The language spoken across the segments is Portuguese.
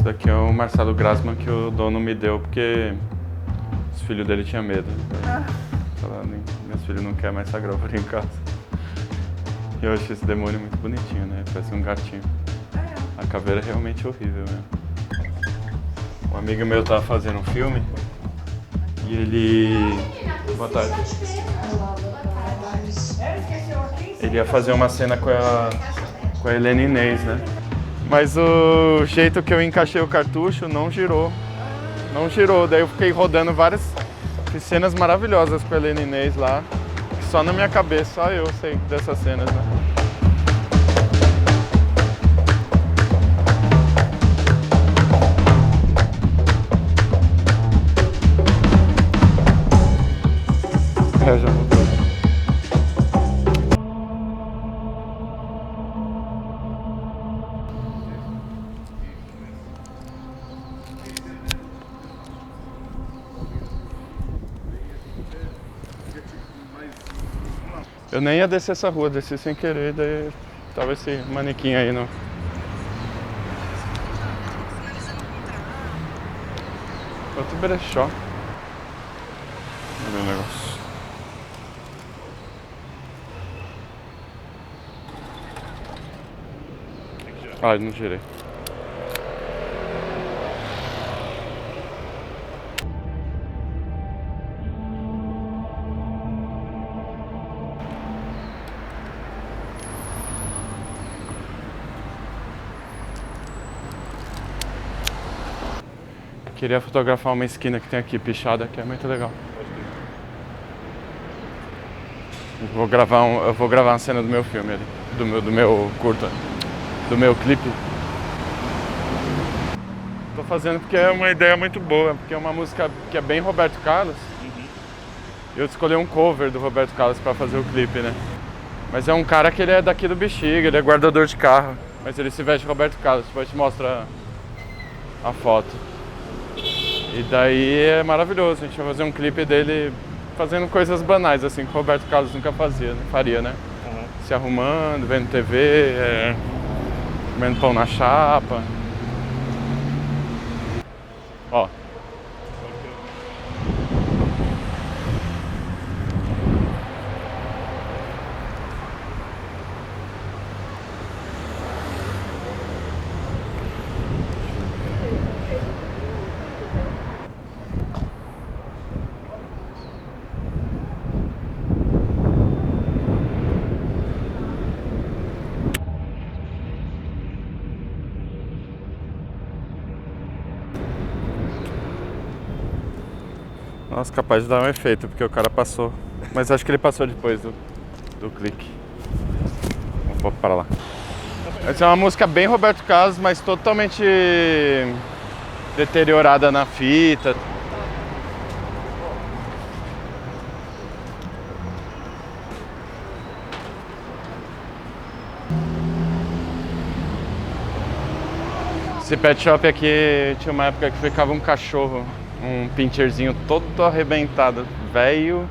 daqui é o Marcelo Grassman que o dono me deu porque os filhos dele tinham medo. Falando, meus filhos não querem mais essa gravura em casa. E eu achei esse demônio muito bonitinho, né? Parece um gatinho. A caveira é realmente horrível mesmo. Um amigo meu tava fazendo um filme e ele... Boa tarde. Ele ia fazer uma cena com a Helena Inês, né? Mas o jeito que eu encaixei o cartucho não girou. Não girou, daí eu fiquei rodando várias cenas maravilhosas com a Helena Inês lá. Só na minha cabeça, só eu sei dessas cenas, né? Já mudou. Eu nem ia descer essa rua, desci sem querer, daí tava esse manequim aí no... Outro brechó. Olha o negócio. Ah, não girei. Queria fotografar uma esquina que tem aqui, pichada, que é muito legal. Eu vou gravar uma cena do meu filme ali, do meu curta, do meu clipe. Tô fazendo porque é uma ideia muito boa, porque é uma música que é bem Roberto Carlos. Eu escolhi um cover do Roberto Carlos pra fazer o clipe, né? Mas é um cara que ele é daqui do Bexiga, ele é guardador de carro. Mas ele se veste de Roberto Carlos, depois eu te mostro a foto. E daí é maravilhoso, a gente vai fazer um clipe dele fazendo coisas banais, assim, que o Roberto Carlos nunca faria, né? Se arrumando, vendo TV, comendo pão na chapa. Ó. Nossa, capaz de dar um efeito, porque o cara passou. Mas acho que ele passou depois do clique. Vou parar lá. Essa é uma música bem Roberto Carlos, mas totalmente deteriorada na fita. Esse pet shop aqui tinha uma época que ficava um cachorro, um pincherzinho todo arrebentado, velho,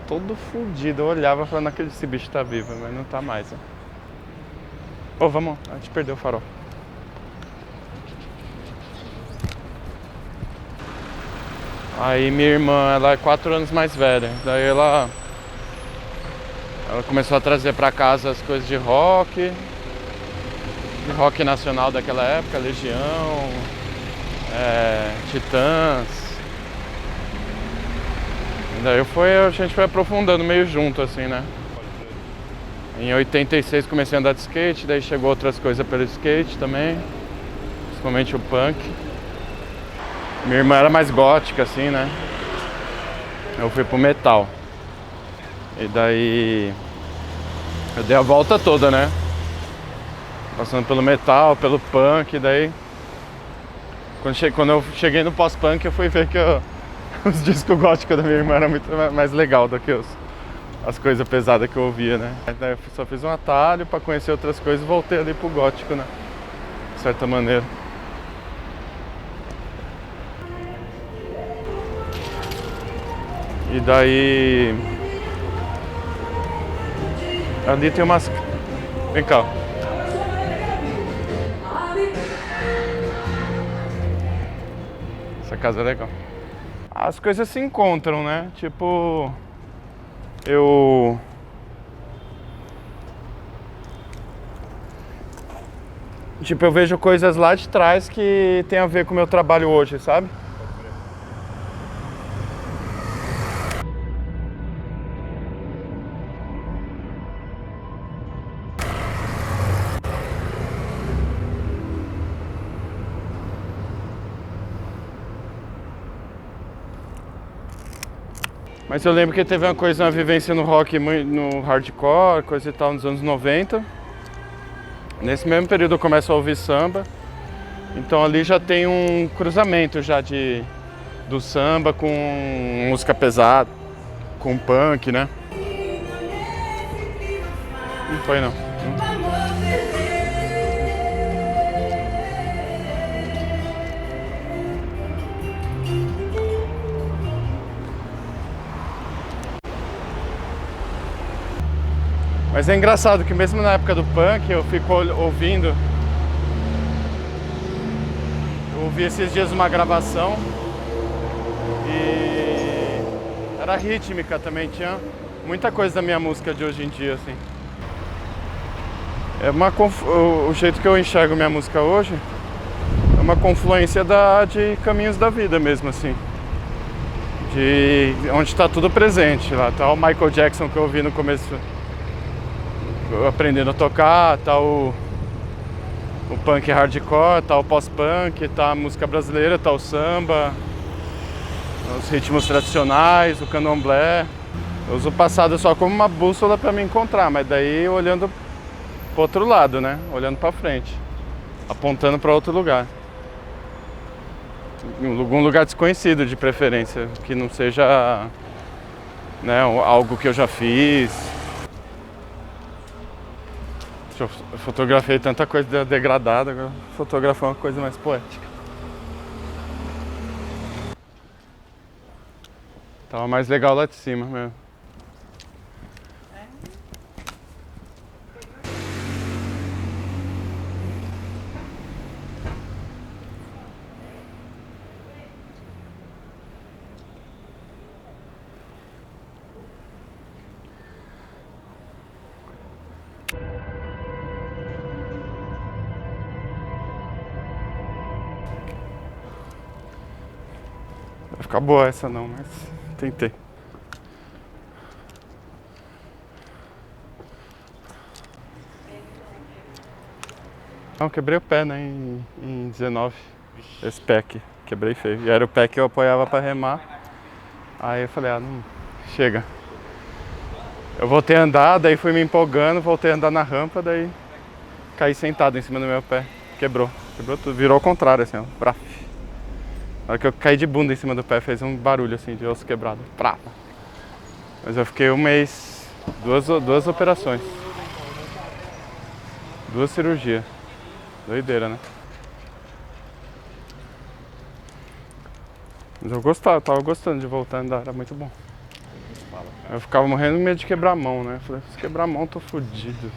todo fudido. Eu olhava falando, aquele esse bicho tá vivo, mas não tá mais. Ô, vamos, a gente perdeu o farol. Aí minha irmã, ela é 4 anos mais velha, daí ela começou a trazer pra casa as coisas de rock nacional daquela época, Legião, Titãs. E daí a gente foi aprofundando meio junto, assim, né? Em 86 comecei a andar de skate, daí chegou outras coisas pelo skate também, principalmente o punk. Minha irmã era mais gótica, assim, né? Eu fui pro metal. E daí eu dei a volta toda, né? Passando pelo metal, pelo punk, daí quando eu cheguei no pós-punk eu fui ver que os discos góticos da minha irmã eram muito mais legal do que as coisas pesadas que eu ouvia, né? Daí eu só fiz um atalho pra conhecer outras coisas e voltei ali pro gótico, né? De certa maneira. E daí... ali tem umas... Vem cá. casa é legal. As coisas se encontram, né? Tipo, eu vejo coisas lá de trás que tem a ver com o meu trabalho hoje, sabe? Mas eu lembro que teve uma vivência no rock, no hardcore, coisa e tal, nos anos 90. Nesse mesmo período eu começo a ouvir samba. Então ali já tem um cruzamento já do samba com música pesada, com punk, né? Não foi não. Mas é engraçado que mesmo na época do punk eu fico ouvindo. Eu ouvi esses dias uma gravação e era rítmica também, tinha muita coisa da minha música de hoje em dia, assim. O jeito que eu enxergo minha música hoje é uma confluência de caminhos da vida mesmo, assim. De onde está tudo presente lá. Tá o Michael Jackson que eu ouvi no começo, aprendendo a tocar, tá o punk hardcore, tá o pós-punk, tá a música brasileira, tá o samba, os ritmos tradicionais, o candomblé. Eu uso o passado só como uma bússola para me encontrar, mas daí olhando pro outro lado, né? Olhando para frente, apontando para outro lugar. Algum lugar desconhecido de preferência, que não seja, né, algo que eu já fiz. Eu fotografei tanta coisa degradada, agora fotografar uma coisa mais poética. Tava mais legal lá de cima mesmo. Vai ficar boa essa não, mas tentei. Não, quebrei o pé, né, em 19. Esse pé aqui, quebrei feio. E era o pé que eu apoiava pra remar. Aí eu falei, não, chega. Eu voltei a andar, daí fui me empolgando, voltei a andar na rampa, daí caí sentado em cima do meu pé. Quebrou tudo, virou ao contrário assim, ó, praf. Na hora que eu caí de bunda em cima do pé, fez um barulho assim de osso quebrado, praf. Mas eu fiquei um mês, duas operações, 2 cirurgias. Doideira, né? Mas eu tava gostando de voltar a andar, era muito bom. Eu ficava morrendo de medo de quebrar a mão, né? Eu falei, se quebrar a mão eu tô fudido.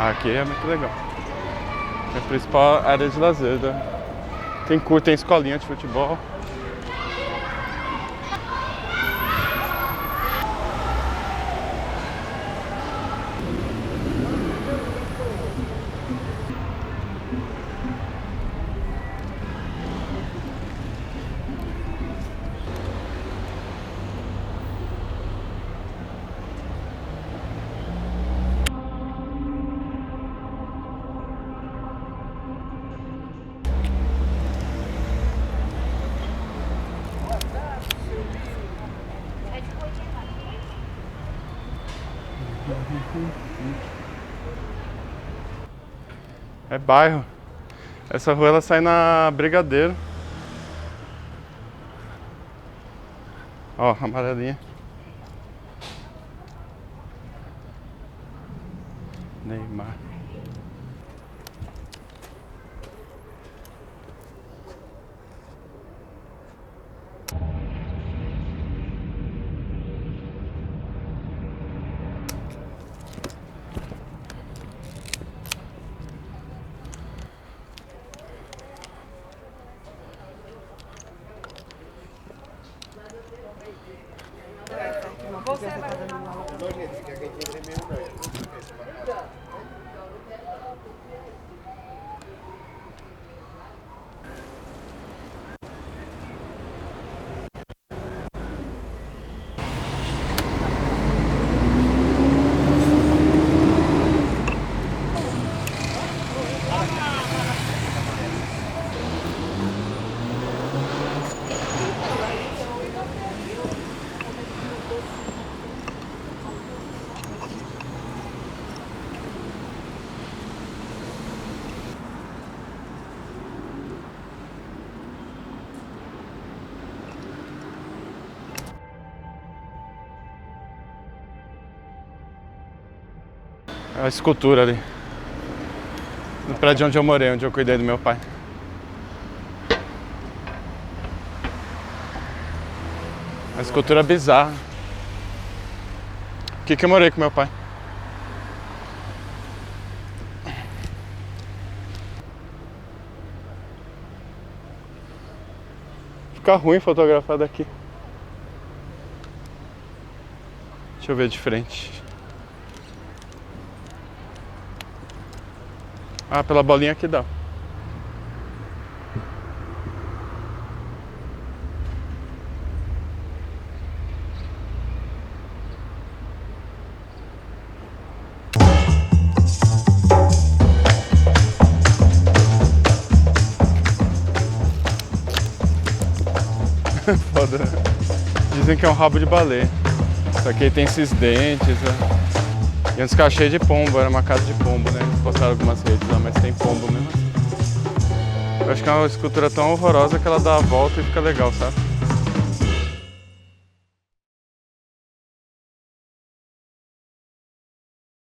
Aqui é muito legal. É a principal área de lazer, né? Tem escolinha de futebol. É bairro. Essa rua ela sai na Brigadeiro. Ó, amarelinha. Neymar. A escultura ali. No prédio onde eu morei, onde eu cuidei do meu pai. A escultura bizarra. Aqui que eu morei com meu pai. Fica ruim fotografar daqui. Deixa eu ver de frente. Ah, pela bolinha que dá. Foda. Dizem que é um rabo de baleia. Isso aqui tem esses dentes, né? E antes ficava cheio de pombo, era uma casa de pombo, né? Eles postaram algumas redes lá, mas tem pombo mesmo assim. Eu acho que é uma escultura tão horrorosa que ela dá a volta e fica legal, sabe?